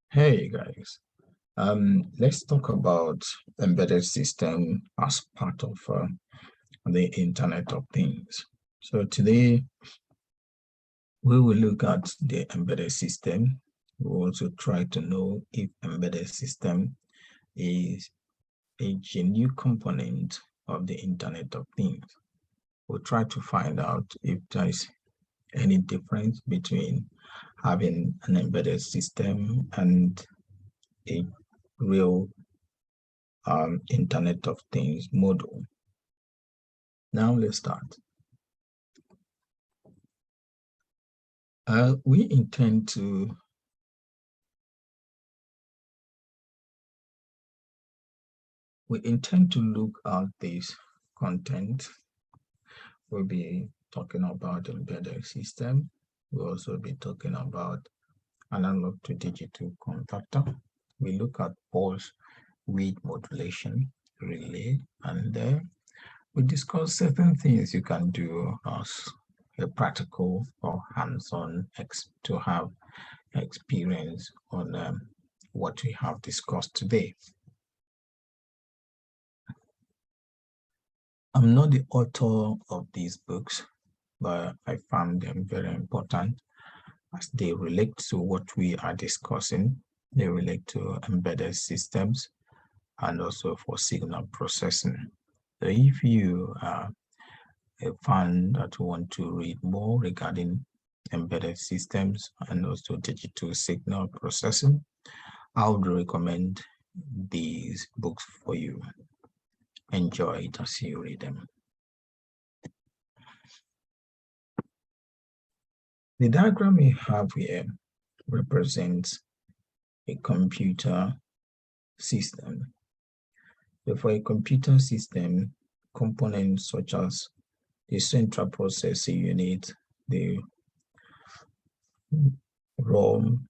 Hey guys, let's talk about embedded system as part of the Internet of Things. So today we will look at the embedded system. We'll also try to know if embedded system is a genuine component of the Internet of Things. We'll try to find out if there is any difference between having an embedded system and a real Internet of Things model. Now let's start. We intend to look at this content. We'll be talking about embedded system. We'll also be talking about analog to digital converter. We look at pulse width modulation, relay, and we discuss certain things you can do as a practical or hands-on to have experience on what we have discussed today. I'm not the author of these books, but I found them very important as they relate to what we are discussing. They relate to embedded systems and also for signal processing. So if you are a fan that want to read more regarding embedded systems and also digital signal processing, I would recommend these books for you. Enjoy it as you read them. The diagram we have here represents a computer system. So for a computer system, components such as the central processing unit, the ROM,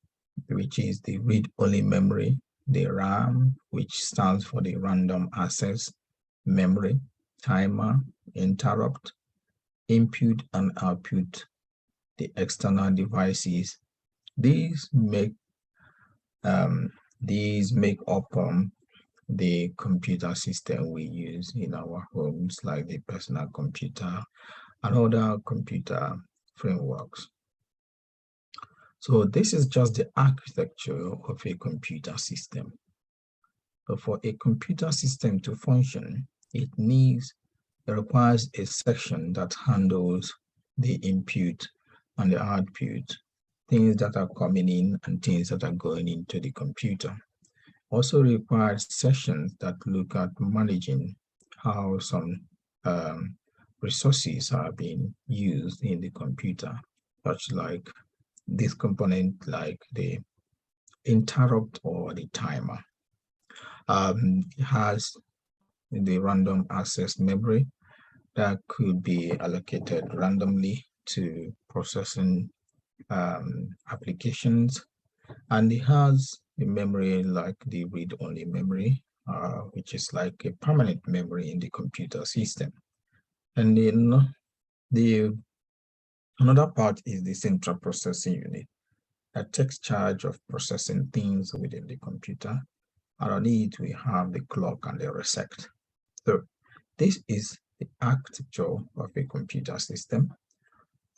which is the read-only memory, the RAM, which stands for the random access memory, timer, interrupt, input and output, the external devices. These make up the computer system we use in our homes, like the personal computer and other computer frameworks. So this is just the architecture of a computer system. But for a computer system to function, it requires a section that handles the input and the output, things that are coming in and things that are going into the computer. Also requires sections that look at managing how some resources are being used in the computer, such like this component like the interrupt or the timer. It has the random access memory that could be allocated randomly to processing applications, and it has a memory like the read-only memory, which is like a permanent memory in the computer system. And then another part is the central processing unit that takes charge of processing things within the computer. And on it, we have the clock and the reset. So this is the architecture of a computer system.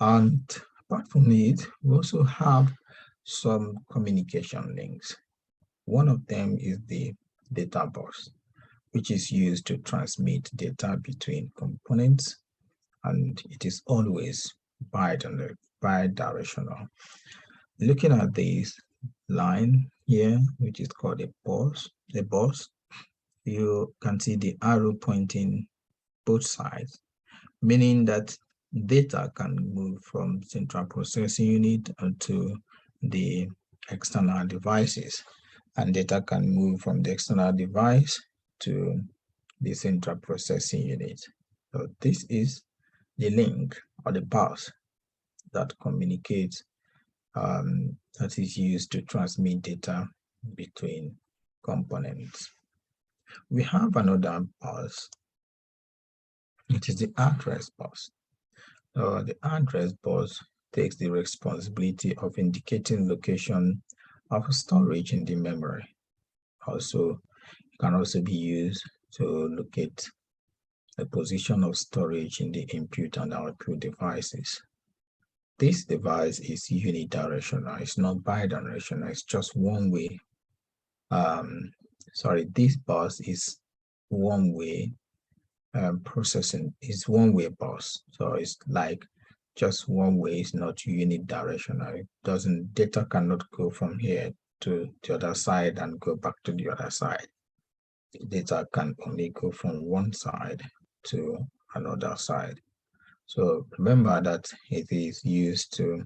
And apart from it, we also have some communication links. One of them is the data bus, which is used to transmit data between components, and it is always bidirectional. Looking at this line here, which is called a bus, you can see the arrow pointing both sides, meaning that data can move from central processing unit to the external devices, and data can move from the external device to the central processing unit. So this is the link or the bus that communicates, that is used to transmit data between components. We have another bus, which is the address bus. The address bus takes the responsibility of indicating location of storage in the memory. Also, it can also be used to locate the position of storage in the input and output devices. This device is unidirectional. It's not bidirectional. It's just one way. This bus is one way processing. It's one way bus. So it's like just one way. It's not unidirectional. Data cannot go from here to the other side and go back to the other side. Data can only go from one side to another side. So remember that it is used to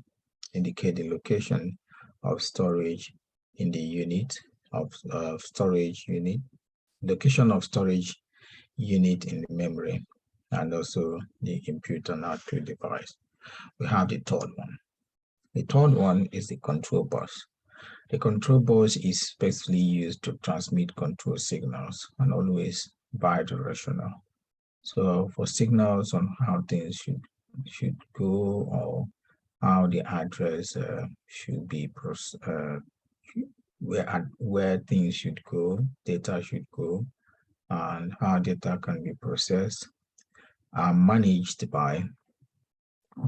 indicate the location of storage in the unit of storage unit, location of storage unit in the memory, and also the input and output device. We have the third one. The third one is the control bus. The control bus is specifically used to transmit control signals and always bidirectional. So for signals on how things should go, or how the address should be where things should go, data should go, and how data can be processed, are managed by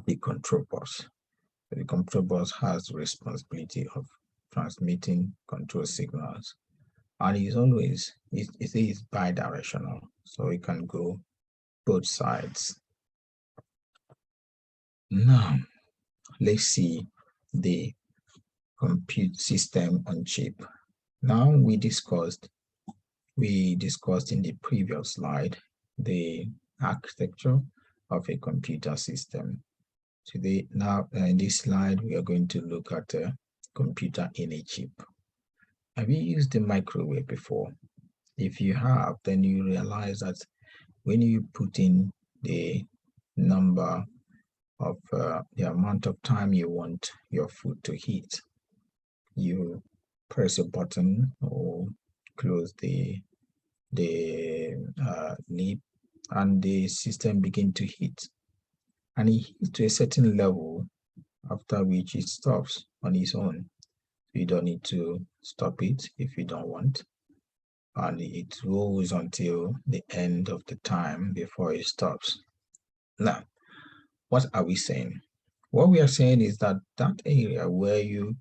the control bus. The control bus has the responsibility of transmitting control signals, and it is bidirectional, so it can go both sides. Now, let's see the compute system on chip. Now we discussed in the previous slide the architecture of a computer system. Today, now in this slide, we are going to look at a computer in a chip. Have you used the microwave before? If you have, then you realize that when you put in the number of the amount of time you want your food to heat, you press a button or close the lid, and the system begin to heat, and it heats to a certain level, after which it stops on its own. You don't need to stop it if you don't want, and it rolls until the end of the time before it stops. Now, what are we saying? What we are saying is that area where you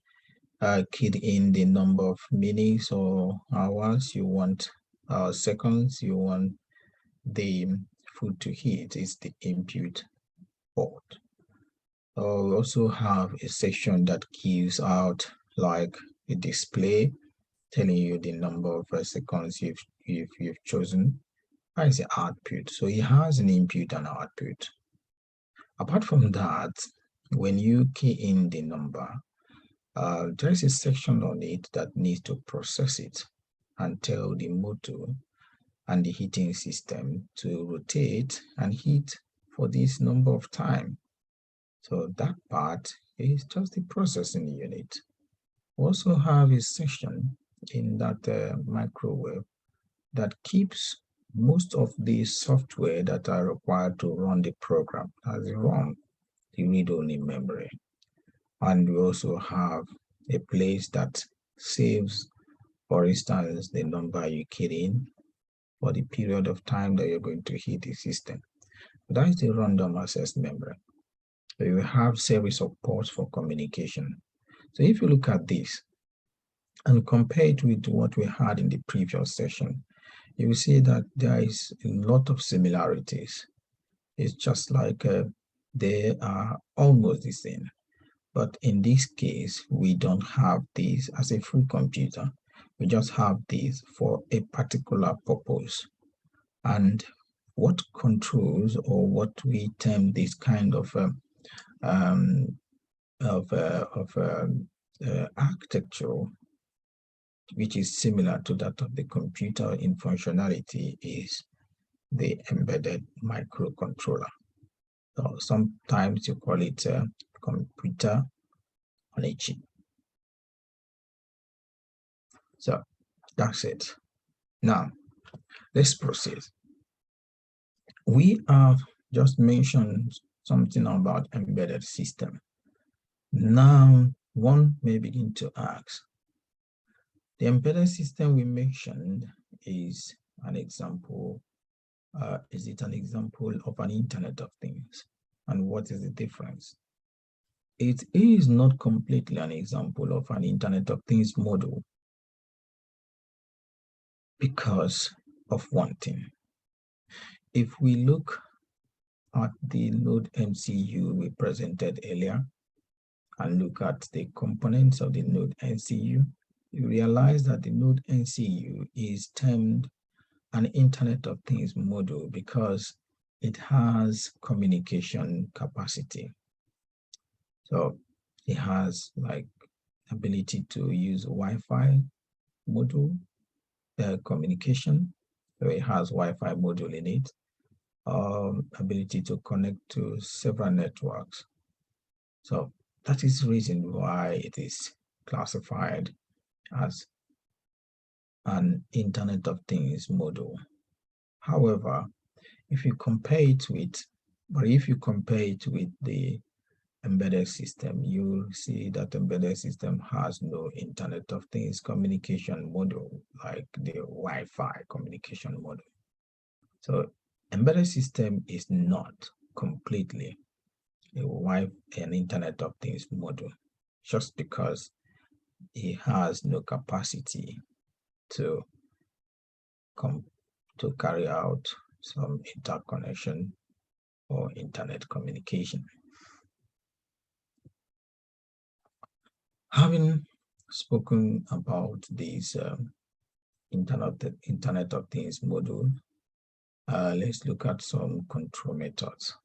keyed in the number of minutes or hours you want, seconds you want the food to heat, is the input port. We also have a section that gives out like a display telling you the number of seconds you've chosen. That is the output. So it has an input and output. Apart from that, when you key in the number, there is a section on it that needs to process it and tell the motor and the heating system to rotate and heat for this number of time. So that part is just the processing unit. We also have a section in that microwave that keeps most of the software that are required to run the program as a ROM, the read-only memory. And we also have a place that saves, for instance, the number you keyed in for the period of time that you're going to heat the system. That is the random access memory. So you have series of ports for communication. So if you look at this and compare it with what we had in the previous session, you will see that there is a lot of similarities. It's just like they are almost the same. But in this case, we don't have these as a full computer. We just have these for a particular purpose. And what controls, or what we term this kind of architecture, which is similar to that of the computer in functionality, is the embedded microcontroller. So sometimes you call it a computer on a chip. So that's it. Now, let's proceed. We have just mentioned something about embedded system. Now, one may begin to ask, The embedded system we mentioned is an example. Is it an example of an Internet of Things? And what is the difference? It is not completely an example of an Internet of Things model because of one thing. If we look at the NodeMCU we presented earlier and look at the components of the NodeMCU, you realize that the NodeMCU is termed an Internet of Things module because it has communication capacity. So it has like ability to use Wi-Fi module communication. So it has Wi-Fi module in it. Ability to connect to several networks. So that is the reason why it is classified as an Internet of Things module. However, if you compare it with the embedded system, you see that embedded system has no Internet of Things communication module like the Wi-Fi communication module. So embedded system is not completely an Internet of Things module just because it has no capacity to carry out some interconnection or internet communication. Having spoken about this Internet of Things module, let's look at some control methods.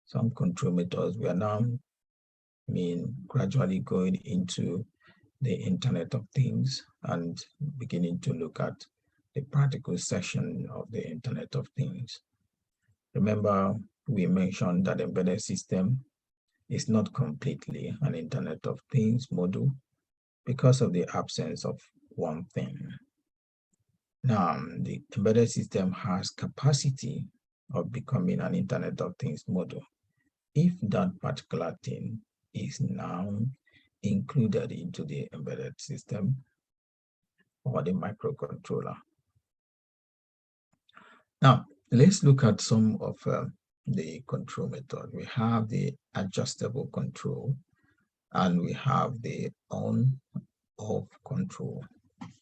Some control methods. We are now gradually going into the Internet of Things and beginning to look at the practical section of the Internet of Things. Remember, we mentioned that embedded system is not completely an Internet of Things module because of the absence of one thing. Now, the embedded system has capacity of becoming an Internet of Things module if that particular thing is now included into the embedded system or the microcontroller. Now, let's look at some of the control method. We have the adjustable control and we have the on-off control.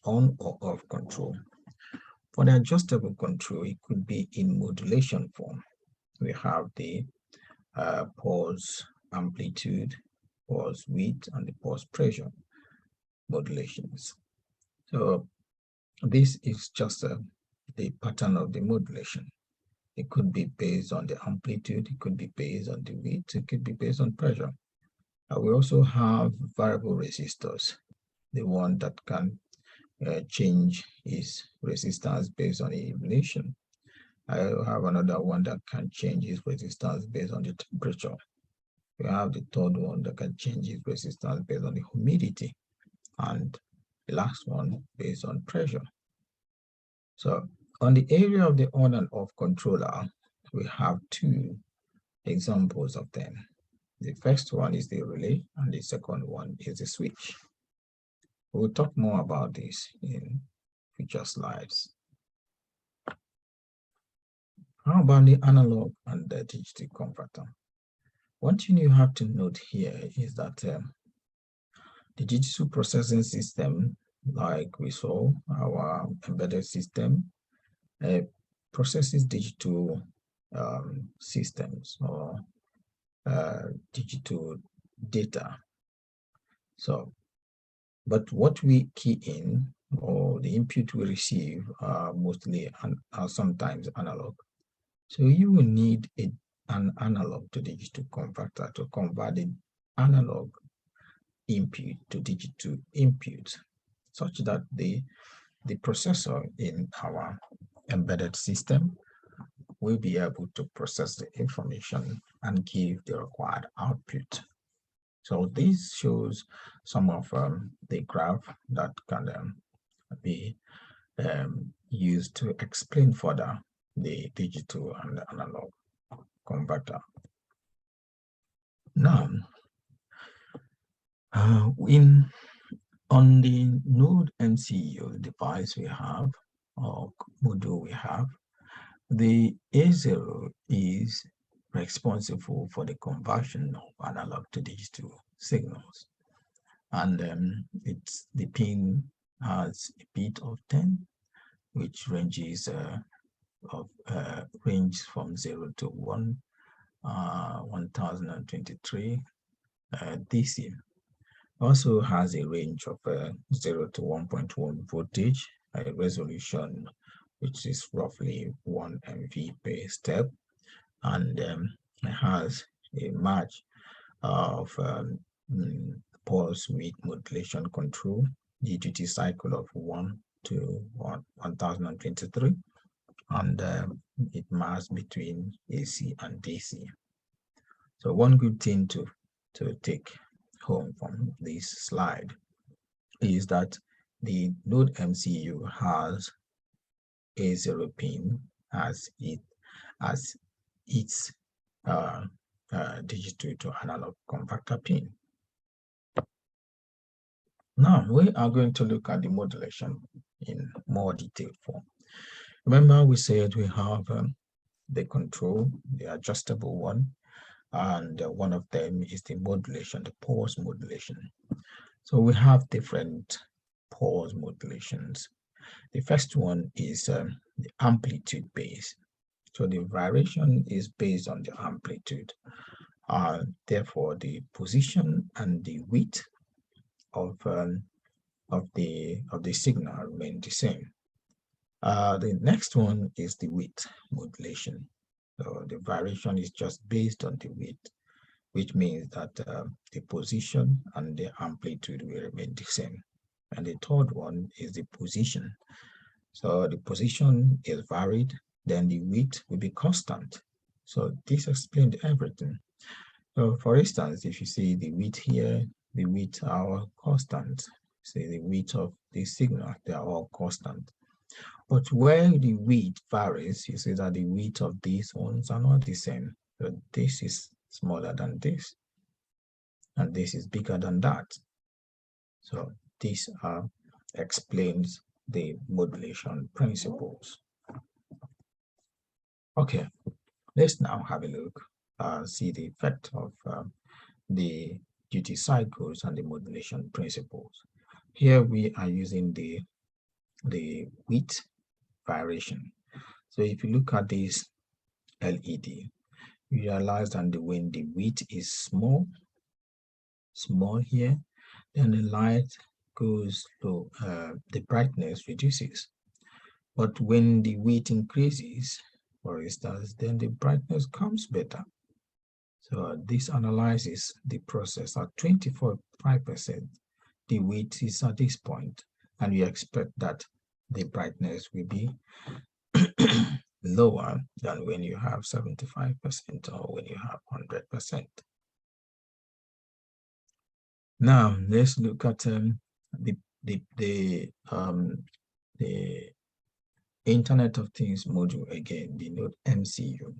On or off control. For the adjustable control, it could be in modulation form. We have the pulse amplitude, pulse width, and the pulse pressure modulations. So this is just the pattern of the modulation. It could be based on the amplitude, it could be based on the width, it could be based on pressure. We also have variable resistors, the one that can change its resistance based on illumination. I have another one that can change its resistance based on the temperature. We have the third one that can change its resistance based on the humidity, and the last one based on pressure. So on the area of the on and off controller, we have two examples of them. The first one is the relay and the second one is the switch. We'll talk more about this in future slides. How about the analog and the digital converter? One thing you have to note here is that the digital processing system, like we saw, our embedded system, processes digital systems or digital data. So, but what we key in or the input we receive are mostly are sometimes analog. So you will need an analog to digital converter to convert the analog input to digital input, such that the processor in our embedded system will be able to process the information and give the required output. So this shows some of the graph that can be used to explain further the digital and the analog converter. Now, in On the NodeMCU device we have, or module we have, the A0 is responsible for the conversion of analog to digital signals. And the pin has a bit of 10, which ranges range from 0 to 1, 1023 DC. Also has a range of 0 to 1.1 voltage, a resolution which is roughly 1 MV per step, and it has a match of pulse width modulation control, the duty cycle of 1 to 1023, and it maps between AC and DC. So one good thing to take home from this slide is that the NodeMCU has A0 pin as its digital to analog converter pin. Now we are going to look at the modulation in more detailed form. Remember, we said we have the control, the adjustable one, and one of them is the modulation, the pulse modulation. So we have different pulse modulations. The first one is the amplitude base. So the variation is based on the amplitude. Therefore, the position and the width of the signal remain the same. The next one is the width modulation. So the variation is just based on the width, which means that the position and the amplitude will remain the same. And the third one is the position. So the position is varied, then the width will be constant. So this explains everything. So for instance, if you see the width here, the width are constant. See the width of the signal, they are all constant. But where the width varies, you see that the width of these ones are not the same. So this is smaller than this, and this is bigger than that. So this explains the modulation principles. Okay, let's now have a look, see the effect of the duty cycles and the modulation principles. Here we are using the width variation. So if you look at this LED, you realize that when the width is small here, then the light goes low, the brightness reduces. But when the width increases, for instance, then the brightness comes better. So this analyzes the process at 25%. The width is at this point, and we expect that the brightness will be lower than when you have 75% or when you have 100%. Now let's look at the Internet of Things module again, the NodeMCU,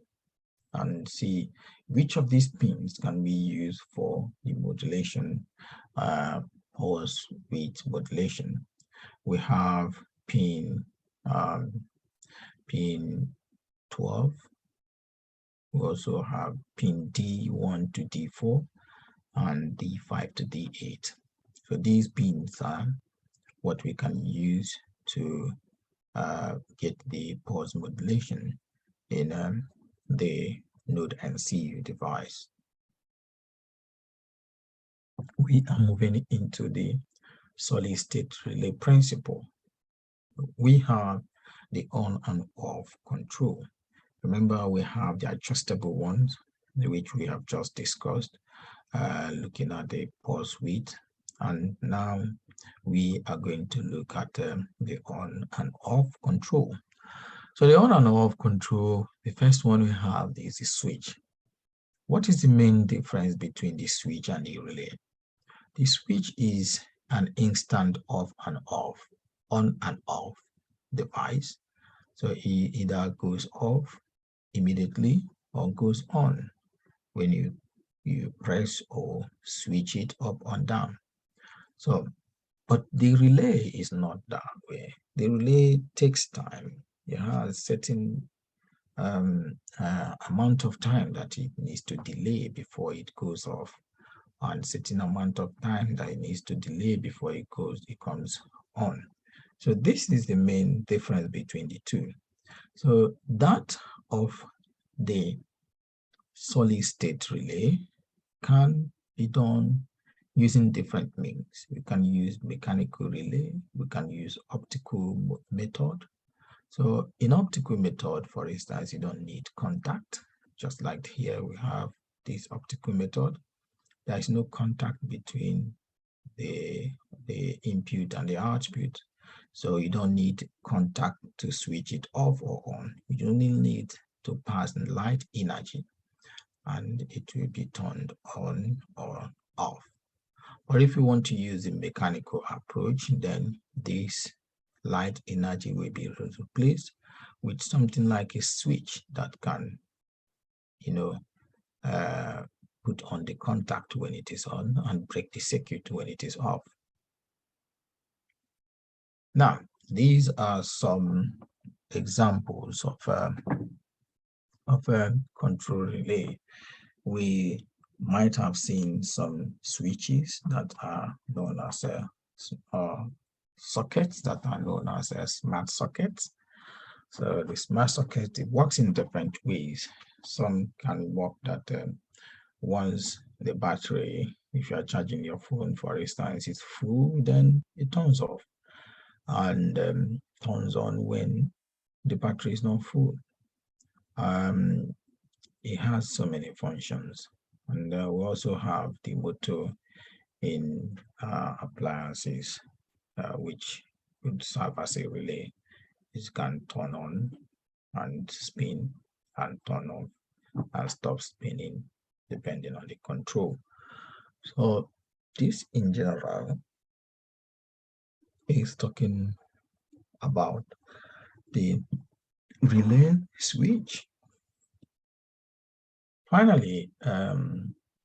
and see which of these pins can we use for the modulation, pulse width modulation. We have pin 12. We also have pin D1 to D4 and D5 to D8. So these pins are what we can use to get the pulse modulation in the NodeMCU device. We are moving into the solid state relay principle. We have the on and off control. Remember, we have the adjustable ones, which we have just discussed, looking at the pulse width. And now we are going to look at the on and off control. So the on and off control, the first one we have is the switch. What is the main difference between the switch and the relay? The switch is an instant off and off, on and off device. So it either goes off immediately or goes on when you press or switch it up or down. So But the relay is not that way. The relay takes time. It has a certain amount of time that it needs to delay before it goes off, and certain amount of time that it needs to delay before it comes on. So this is the main difference between the two. So that of the solid state relay can be done using different means. We can use mechanical relay, we can use optical method. So in optical method, for instance, you don't need contact. Just like here, we have this optical method. There is no contact between the input and the output. So you don't need contact to switch it off or on. You only need to pass the light energy and it will be turned on or off. Or if you want to use the mechanical approach, then this light energy will be replaced with something like a switch that can, put on the contact when it is on and break the circuit when it is off. Now, these are some examples of a control relay. We might have seen some switches that are known as sockets that are known as smart sockets. So the smart socket, it works in different ways. Some can work that once the battery, if you are charging your phone, for instance, is full, then it turns off and turns on when the battery is not full. It has so many functions. And we also have the motor in appliances, which would serve as a relay. It can turn on and spin and turn off and stop spinning depending on the control. So this in general is talking about the relay switch. Finally,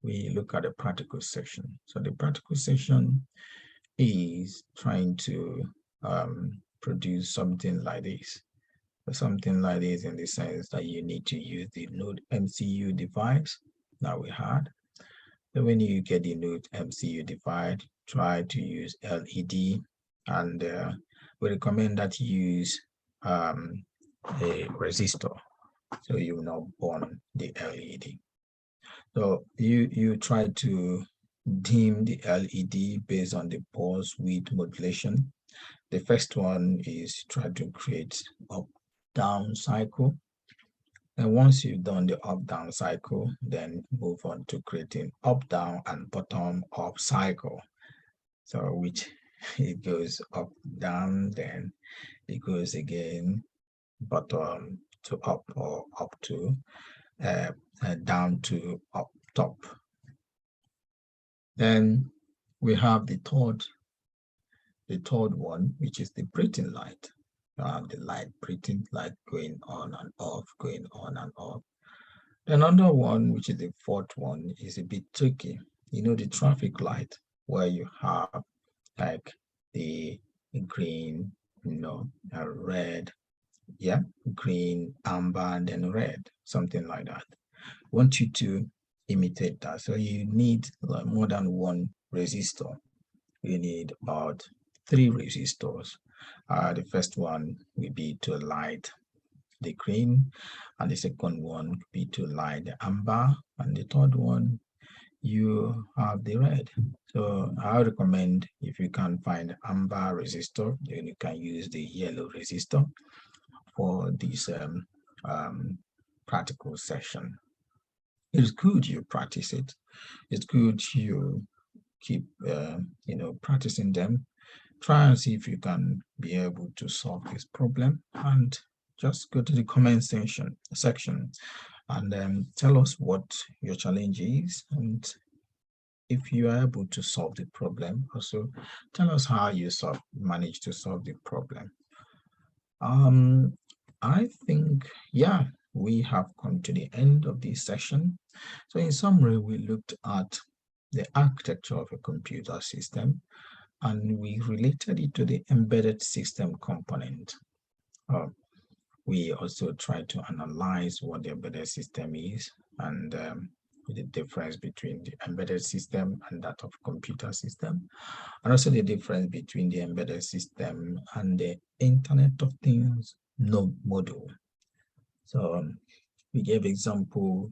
we look at the practical section. So the practical section is trying to produce something like this. Something like this in the sense that you need to use the NodeMCU device that we had. So when you get the NodeMCU device, try to use LED, and we recommend that you use a resistor, so you will not burn the LED. So you try to dim the LED based on the pulse width modulation. The first one is try to create up-down cycle. And once you've done the up-down cycle, then move on to creating up-down and bottom-up cycle. So which it goes up, down, then it goes again bottom to up or up to down to up top. Then we have the third one, which is the breathing light. The light breathing light going on and off, going on and off. Another one, which is the fourth one, is a bit tricky. You know, the traffic light, where you have like the green, red, yeah, green, amber, and then red, something like that. I want you to imitate that. So you need more than one resistor. You need about 3 resistors. The first one will be to light the green, and the second one will be to light the amber, and the third one you have the red. So I recommend, if you can find amber resistor, then you can use the yellow resistor for this practical session. It's good you practice it. It's good you keep practicing them. Try and see if you can be able to solve this problem, and just go to the comment section and tell us what your challenge is, and if you are able to solve the problem, also tell us how you managed to solve the problem. I think, yeah, we have come to the end of this session. So in summary, we looked at the architecture of a computer system, and we related it to the embedded system component. We also try to analyze what the embedded system is and the difference between the embedded system and that of computer system, and also the difference between the embedded system and the Internet of Things node module. So we gave example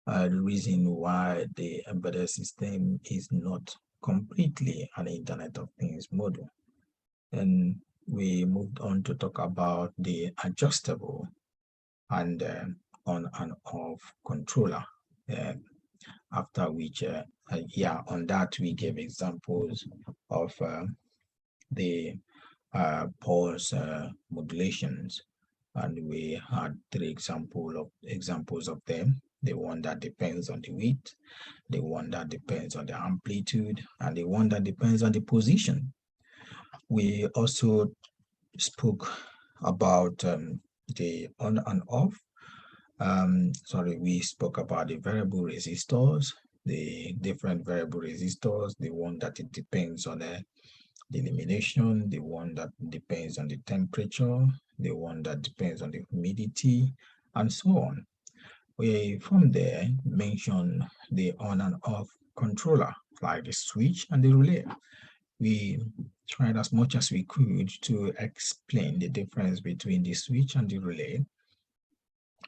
the reason why the embedded system is not completely an Internet of Things module. And we moved on to talk about the adjustable and on and off controller. After which, on that we gave examples of the pulse modulations, and we had three examples of them. The one that depends on the width, the one that depends on the amplitude, and the one that depends on the position. We also spoke about the on and off. We spoke about the variable resistors, the different variable resistors, the one that it depends on the illumination, the one that depends on the temperature, the one that depends on the humidity, and so on. We from there mention the on and off controller, like the switch and the relay. We tried as much as we could to explain the difference between the switch and the relay.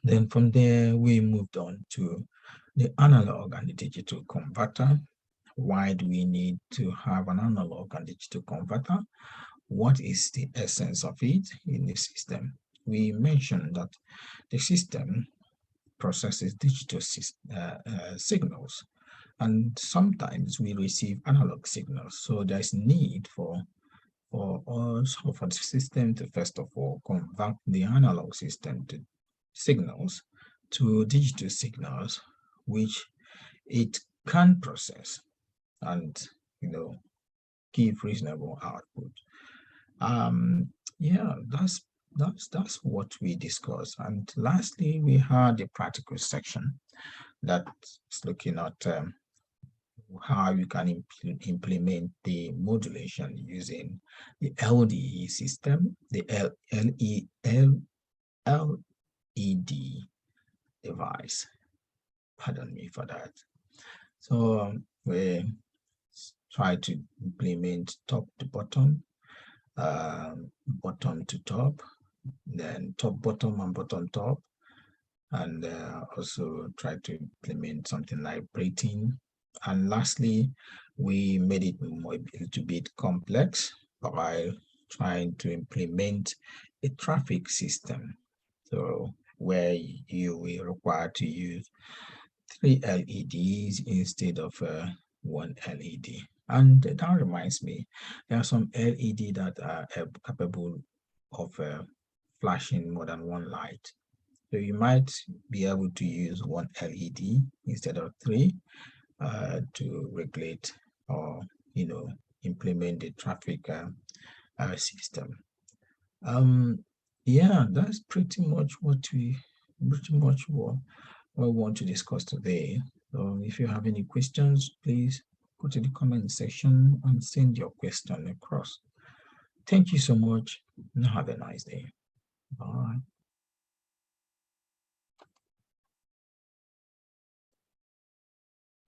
Then from there, we moved on to the analog and the digital converter. Why do we need to have an analog and digital converter? What is the essence of it in the system? We mentioned that the system processes digital signals, and sometimes we receive analog signals. So there's need for the system to first of all convert the analog system to signals to digital signals, which it can process and give reasonable output. That's what we discussed. And lastly, we had the practical section that's looking at how you can implement the modulation using the LDE system, the LED device. Pardon me for that. So we try to implement top to bottom, bottom to top, then top bottom and bottom top, and also try to implement something like braiding. And lastly, we made it a little bit complex by trying to implement a traffic system. So where you will require to use 3 LEDs instead of one LED. And that reminds me, there are some LED that are capable of flashing more than one light. So you might be able to use one LED instead of 3 to regulate or implement the traffic system. That's pretty much what we want to discuss today. So if you have any questions, please go to the comment section and send your question across. Thank you so much and have a nice day. Bye.